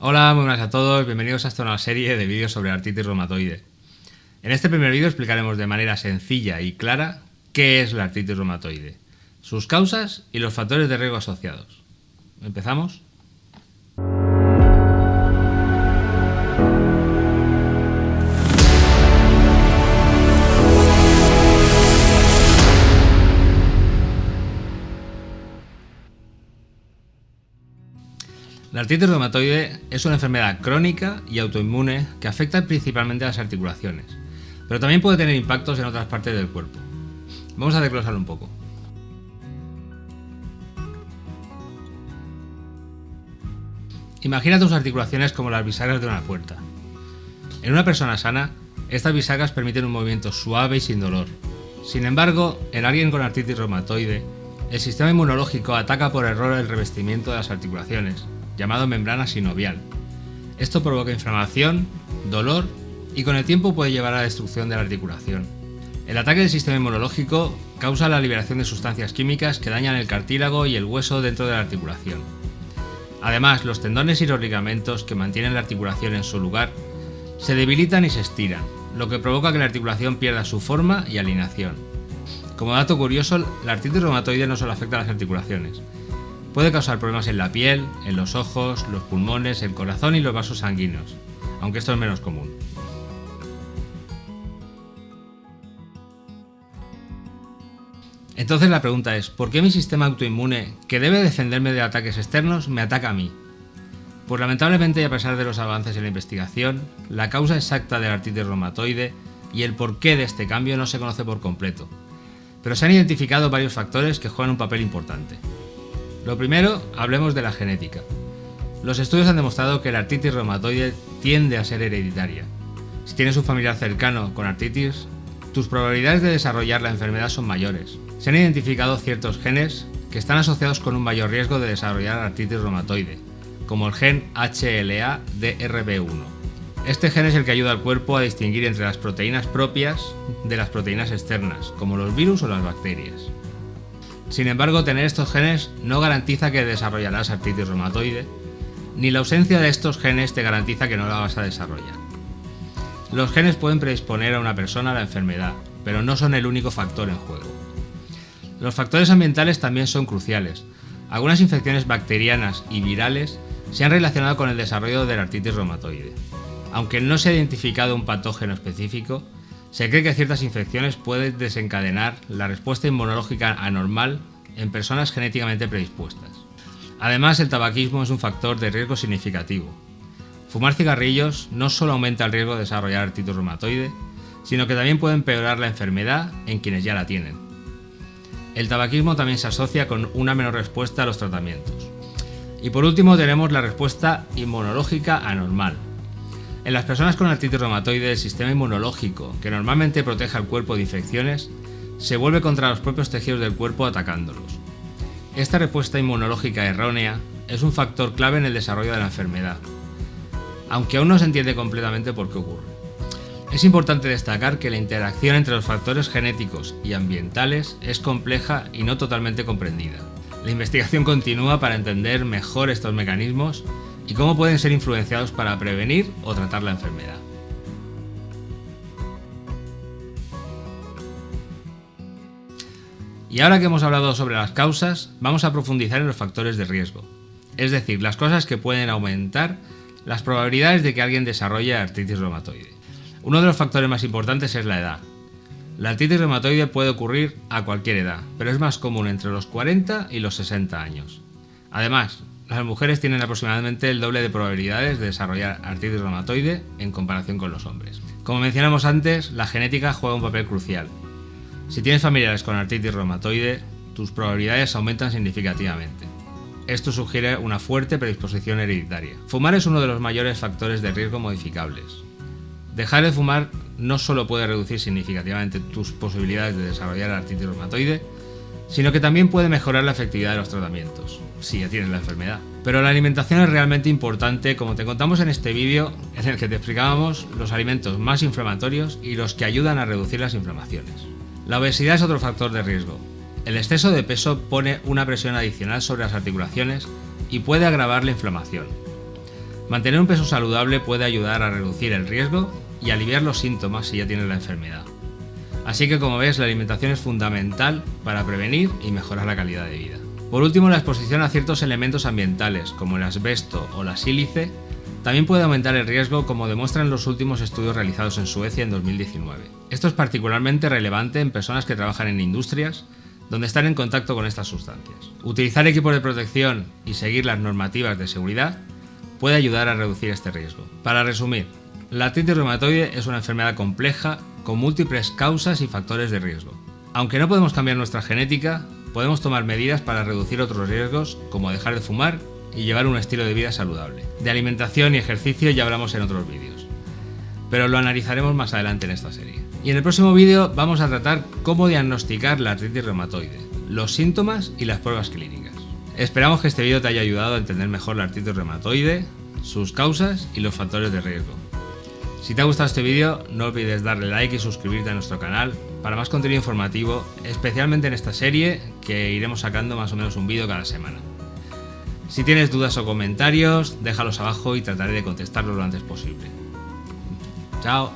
Hola, muy buenas a todos, bienvenidos a esta nueva serie de vídeos sobre artritis reumatoide. En este primer vídeo explicaremos de manera sencilla y clara qué es la artritis reumatoide, sus causas y los factores de riesgo asociados. ¿Empezamos? La artritis reumatoide es una enfermedad crónica y autoinmune que afecta principalmente a las articulaciones, pero también puede tener impactos en otras partes del cuerpo. Vamos a desglosarlo un poco. Imagina tus articulaciones como las bisagras de una puerta. En una persona sana, estas bisagras permiten un movimiento suave y sin dolor. Sin embargo, en alguien con artritis reumatoide, el sistema inmunológico ataca por error el revestimiento de las articulaciones, llamado membrana sinovial. Esto provoca inflamación, dolor y con el tiempo puede llevar a la destrucción de la articulación. El ataque del sistema inmunológico causa la liberación de sustancias químicas que dañan el cartílago y el hueso dentro de la articulación. Además, los tendones y los ligamentos que mantienen la articulación en su lugar se debilitan y se estiran, lo que provoca que la articulación pierda su forma y alineación. Como dato curioso, la artritis reumatoide no solo afecta a las articulaciones. Puede causar problemas en la piel, en los ojos, los pulmones, el corazón y los vasos sanguíneos, aunque esto es menos común. Entonces la pregunta es, ¿por qué mi sistema autoinmune, que debe defenderme de ataques externos, me ataca a mí? Pues lamentablemente, y a pesar de los avances en la investigación, la causa exacta de la artritis reumatoide y el porqué de este cambio no se conoce por completo, pero se han identificado varios factores que juegan un papel importante. Lo primero, hablemos de la genética. Los estudios han demostrado que la artritis reumatoide tiende a ser hereditaria. Si tienes un familiar cercano con artritis, tus probabilidades de desarrollar la enfermedad son mayores. Se han identificado ciertos genes que están asociados con un mayor riesgo de desarrollar artritis reumatoide, como el gen HLA-DRB1. Este gen es el que ayuda al cuerpo a distinguir entre las proteínas propias de las proteínas externas, como los virus o las bacterias. Sin embargo, tener estos genes no garantiza que desarrollarás artritis reumatoide, ni la ausencia de estos genes te garantiza que no la vas a desarrollar. Los genes pueden predisponer a una persona a la enfermedad, pero no son el único factor en juego. Los factores ambientales también son cruciales. Algunas infecciones bacterianas y virales se han relacionado con el desarrollo de la artritis reumatoide. Aunque no se ha identificado un patógeno específico, se cree que ciertas infecciones pueden desencadenar la respuesta inmunológica anormal en personas genéticamente predispuestas. Además, el tabaquismo es un factor de riesgo significativo. Fumar cigarrillos no solo aumenta el riesgo de desarrollar artritis reumatoide, sino que también puede empeorar la enfermedad en quienes ya la tienen. El tabaquismo también se asocia con una menor respuesta a los tratamientos. Y por último tenemos la respuesta inmunológica anormal. En las personas con artritis reumatoide, el sistema inmunológico, que normalmente protege al cuerpo de infecciones, se vuelve contra los propios tejidos del cuerpo atacándolos. Esta respuesta inmunológica errónea es un factor clave en el desarrollo de la enfermedad, aunque aún no se entiende completamente por qué ocurre. Es importante destacar que la interacción entre los factores genéticos y ambientales es compleja y no totalmente comprendida. La investigación continúa para entender mejor estos mecanismos y cómo pueden ser influenciados para prevenir o tratar la enfermedad. Y ahora que hemos hablado sobre las causas, vamos a profundizar en los factores de riesgo, es decir, las cosas que pueden aumentar las probabilidades de que alguien desarrolle artritis reumatoide. Uno de los factores más importantes es la edad. La artritis reumatoide puede ocurrir a cualquier edad, pero es más común entre los 40 y los 60 años. Además, las mujeres tienen aproximadamente el doble de probabilidades de desarrollar artritis reumatoide en comparación con los hombres. Como mencionamos antes, la genética juega un papel crucial. Si tienes familiares con artritis reumatoide, tus probabilidades aumentan significativamente. Esto sugiere una fuerte predisposición hereditaria. Fumar es uno de los mayores factores de riesgo modificables. Dejar de fumar no solo puede reducir significativamente tus posibilidades de desarrollar artritis reumatoide, sino que también puede mejorar la efectividad de los tratamientos, si ya tienes la enfermedad. Pero la alimentación es realmente importante, como te contamos en este vídeo en el que te explicábamos los alimentos más inflamatorios y los que ayudan a reducir las inflamaciones. La obesidad es otro factor de riesgo. El exceso de peso pone una presión adicional sobre las articulaciones y puede agravar la inflamación. Mantener un peso saludable puede ayudar a reducir el riesgo y aliviar los síntomas si ya tienes la enfermedad. Así que, como ves, la alimentación es fundamental para prevenir y mejorar la calidad de vida. Por último, la exposición a ciertos elementos ambientales, como el asbesto o la sílice, también puede aumentar el riesgo, como demuestran los últimos estudios realizados en Suecia en 2019. Esto es particularmente relevante en personas que trabajan en industrias donde están en contacto con estas sustancias. Utilizar equipos de protección y seguir las normativas de seguridad puede ayudar a reducir este riesgo. Para resumir, la artritis reumatoide es una enfermedad compleja con múltiples causas y factores de riesgo. Aunque no podemos cambiar nuestra genética, podemos tomar medidas para reducir otros riesgos, como dejar de fumar y llevar un estilo de vida saludable. De alimentación y ejercicio ya hablamos en otros vídeos, pero lo analizaremos más adelante en esta serie. Y en el próximo vídeo vamos a tratar cómo diagnosticar la artritis reumatoide, los síntomas y las pruebas clínicas. Esperamos que este vídeo te haya ayudado a entender mejor la artritis reumatoide, sus causas y los factores de riesgo. Si te ha gustado este vídeo, no olvides darle like y suscribirte a nuestro canal para más contenido informativo, especialmente en esta serie que iremos sacando más o menos un vídeo cada semana. Si tienes dudas o comentarios, déjalos abajo y trataré de contestarlos lo antes posible. Chao.